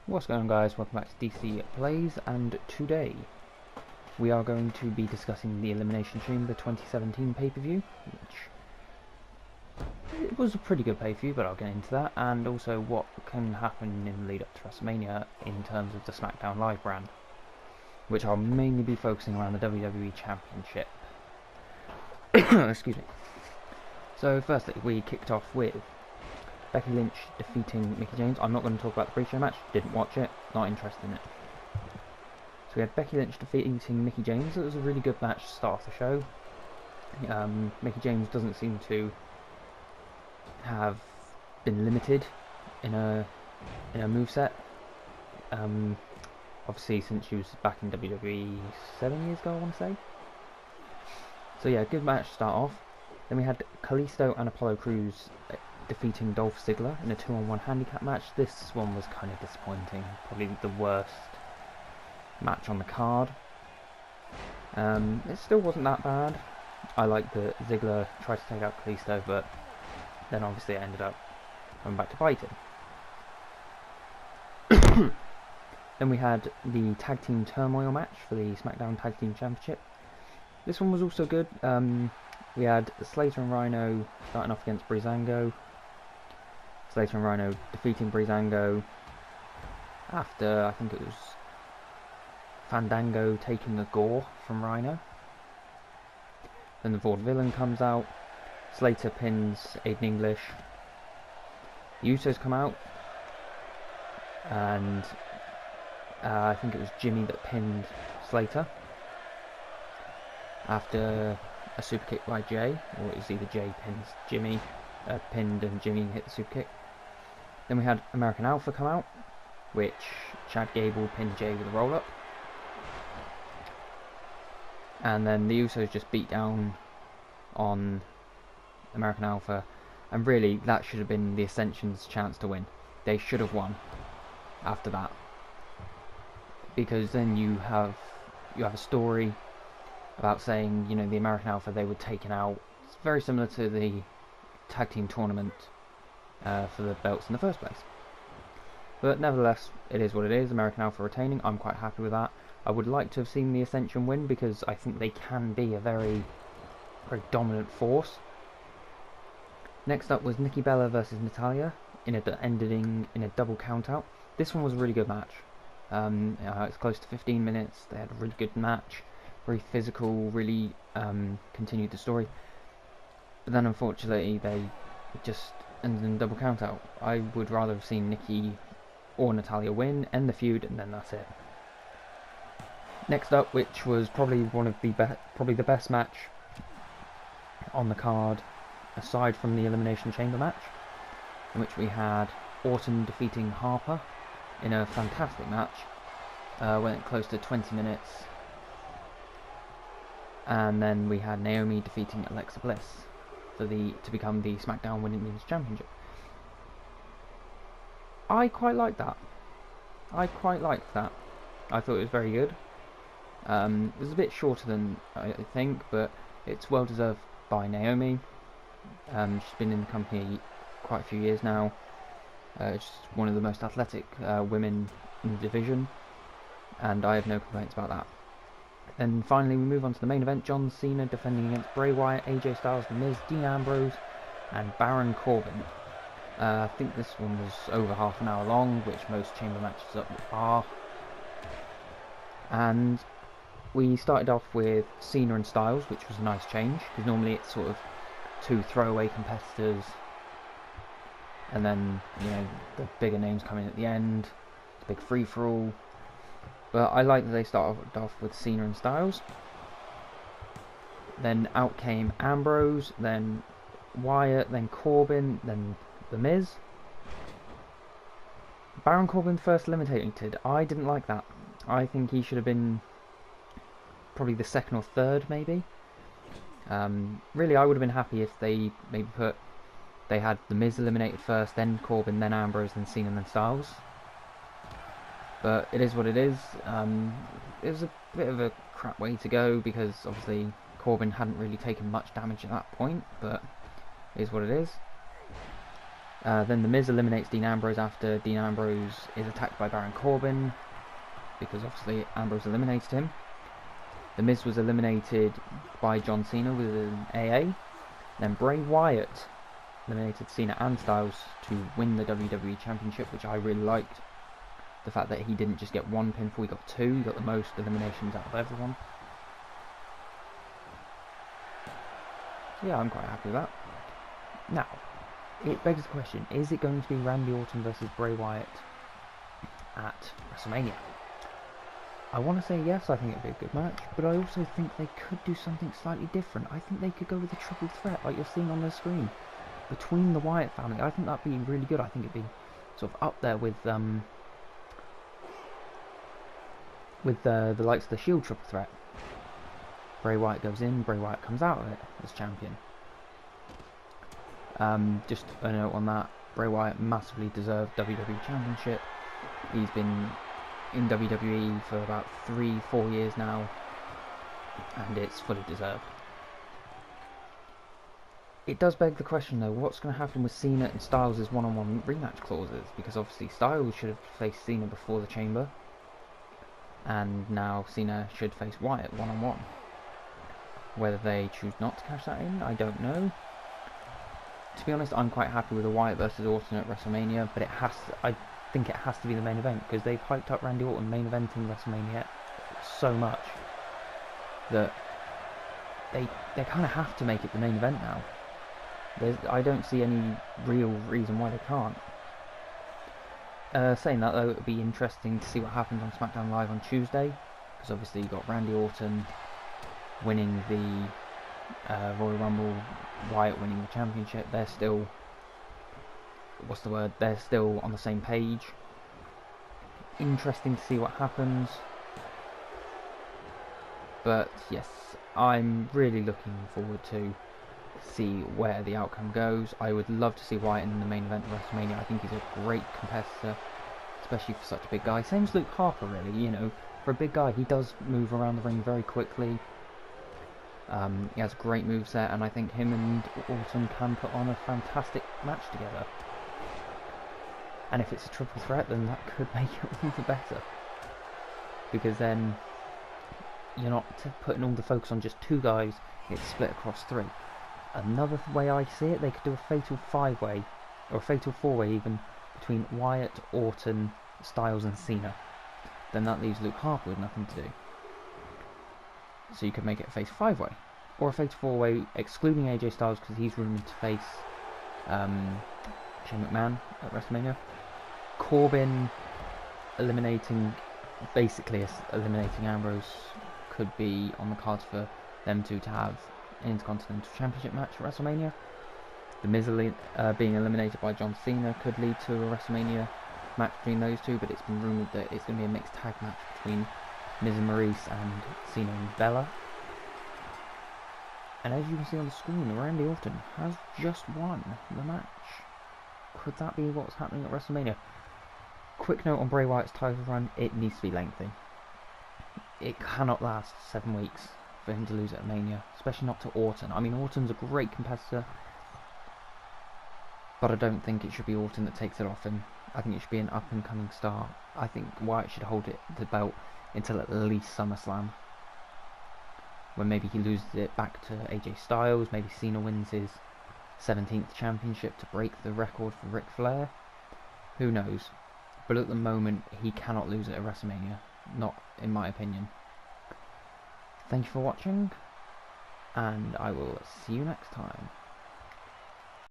What's going on, guys? Welcome back to DC Plays, and today we are going to be discussing the Elimination Chamber 2017 pay-per-view, which it was a pretty good pay-per-view, but I'll get into that, and also what can happen in the lead up to WrestleMania in terms of the SmackDown Live brand, which I'll mainly be focusing around the WWE Championship. Excuse me. So firstly, we kicked off with Becky Lynch defeating Mickie James. I'm not going to talk about the pre-show match, didn't watch it, not interested in it. So we had Becky Lynch defeating Mickie James. It was a really good match to start off the show. Mickie James doesn't seem to have been limited in a moveset. Obviously since she was back in WWE 7 years ago, I want to say. So yeah, good match to start off. Then we had Kalisto and Apollo Crews defeating Dolph Ziggler in a 2-on-1 handicap match. This one was kind of disappointing, probably the worst match on the card. It still wasn't that bad. I like that Ziggler tried to take out Kalisto, but then obviously it ended up coming back to bite him. Then we had the Tag Team Turmoil match for the SmackDown Tag Team Championship. This one was also good. We had Slater and Rhino starting off against Breezango. Slater and Rhino defeating Breezango after, I think it was Fandango taking a gore from Rhino. Then the Vaudevillain comes out. Slater pins Aiden English. The Usos come out. And I think it was Jimmy that pinned Slater after a super kick by Jay, or it was either Jay pins Jimmy, pinned and Jimmy hit the super kick. Then we had American Alpha come out, which Chad Gable pinned Jay with a roll up. And then the Usos just beat down on American Alpha, and really that should have been the Ascension's chance to win. They should have won after that, because then you have a story about saying, you know, the American Alpha, they were taken out. It's very similar to the tag team tournament for the belts in the first place. But nevertheless, it is what it is. American Alpha retaining. I'm quite happy with that. I would like to have seen the Ascension win, because I think they can be a very, very dominant force. Next up was Nikki Bella versus Natalya, ending in a double countout. This one was a really good match. It's close to 15 minutes. They had a really good match. Very physical, really continued the story. But then unfortunately they just ended in a double count out. I would rather have seen Nikki or Natalya win, end the feud, and then that's it. Next up, which was probably probably the best match on the card, aside from the Elimination Chamber match, in which we had Orton defeating Harper in a fantastic match. Went close to 20 minutes. And then we had Naomi defeating Alexa Bliss to become the SmackDown Women's Championship. I quite liked that. I thought it was very good. It was a bit shorter than I think, but it's well deserved by Naomi. She's been in the company quite a few years now. She's one of the most athletic women in the division, and I have no complaints about that. Then finally we move on to the main event. John Cena defending against Bray Wyatt, AJ Styles, The Miz, Dean Ambrose and Baron Corbin. I think this one was over half an hour long, which most chamber matches are. And we started off with Cena and Styles, which was a nice change, because normally it's sort of two throwaway competitors, and then, you know, the bigger names come in at the end. It's a big free-for-all. But I like that they started off with Cena and Styles. Then out came Ambrose, then Wyatt, then Corbin, then The Miz. Baron Corbin first eliminated. I didn't like that. I think he should have been probably the second or third, maybe. Really, I would have been happy if they they had The Miz eliminated first, then Corbin, then Ambrose, then Cena, then Styles. But it is what it is. It was a bit of a crap way to go, because obviously Corbin hadn't really taken much damage at that point, but it is what it is. Then The Miz eliminates Dean Ambrose after Dean Ambrose is attacked by Baron Corbin, because obviously Ambrose eliminated him. The Miz was eliminated by John Cena with an AA. Then Bray Wyatt eliminated Cena and Styles to win the WWE Championship, which I really liked. The fact that he didn't just get one pinfall, he got two. He got the most eliminations out of everyone. So yeah, I'm quite happy with that. Now, it begs the question, is it going to be Randy Orton versus Bray Wyatt at WrestleMania? I want to say yes, I think it would be a good match, but I also think they could do something slightly different. I think they could go with a triple threat, like you're seeing on the screen, between the Wyatt family. I think that'd be really good. I think it'd be sort of up there with the likes of the Shield triple threat. Bray Wyatt goes in, Bray Wyatt comes out of it as champion. Just a note on that, Bray Wyatt massively deserved WWE Championship. He's been in WWE for about 3-4 years now, and it's fully deserved. It does beg the question though, what's going to happen with Cena and Styles' one-on-one rematch clauses? Because obviously Styles should have faced Cena before the Chamber, and now Cena should face Wyatt one-on-one. Whether they choose not to cash that in, I don't know. To be honest, I'm quite happy with a Wyatt versus Orton at WrestleMania, but I think it has to be the main event, because they've hyped up Randy Orton main eventing WrestleMania so much that they kind of have to make it the main event now. I don't see any real reason why they can't. Saying that though, it would be interesting to see what happens on SmackDown Live on Tuesday, because obviously you got Randy Orton winning the Royal Rumble, Wyatt winning the championship. They're still, they're still on the same page. Interesting to see what happens. But yes, I'm really looking forward to see where the outcome goes. I would love to see Wyatt in the main event of WrestleMania. I think he's a great competitor, especially for such a big guy. Same as Luke Harper, really. You know, for a big guy, he does move around the ring very quickly. He has a great moveset, and I think him and Orton can put on a fantastic match together. And if it's a triple threat, then that could make it all the better, because then you're not putting all the focus on just two guys, it's split across three. Another way I see it, they could do a fatal 5-way, or a fatal 4-way even, between Wyatt, Orton, Styles and Cena. Then that leaves Luke Harper with nothing to do. So you could make it a fatal 5-way, or a fatal 4-way excluding AJ Styles, because he's rumoured to face Shane McMahon at WrestleMania. Corbin basically eliminating Ambrose could be on the cards for them two to have an Intercontinental Championship match at WrestleMania. The Miz being eliminated by John Cena could lead to a WrestleMania match between those two, but it's been rumoured that it's going to be a mixed tag match between Miz and Maurice and Cena and Bella. And as you can see on the screen, Randy Orton has just won the match. Could that be what's happening at WrestleMania? Quick note on Bray Wyatt's title run, it needs to be lengthy. It cannot last 7 weeks for him to lose at Mania, especially not to Orton. I mean, Orton's a great competitor, but I don't think it should be Orton that takes it off him. I think it should be an up-and-coming star. I think Wyatt should hold the belt until at least SummerSlam, when maybe he loses it back to AJ Styles, maybe Cena wins his 17th championship to break the record for Ric Flair. Who knows? But at the moment, he cannot lose it at WrestleMania. Not in my opinion. Thank you for watching, and I will see you next time.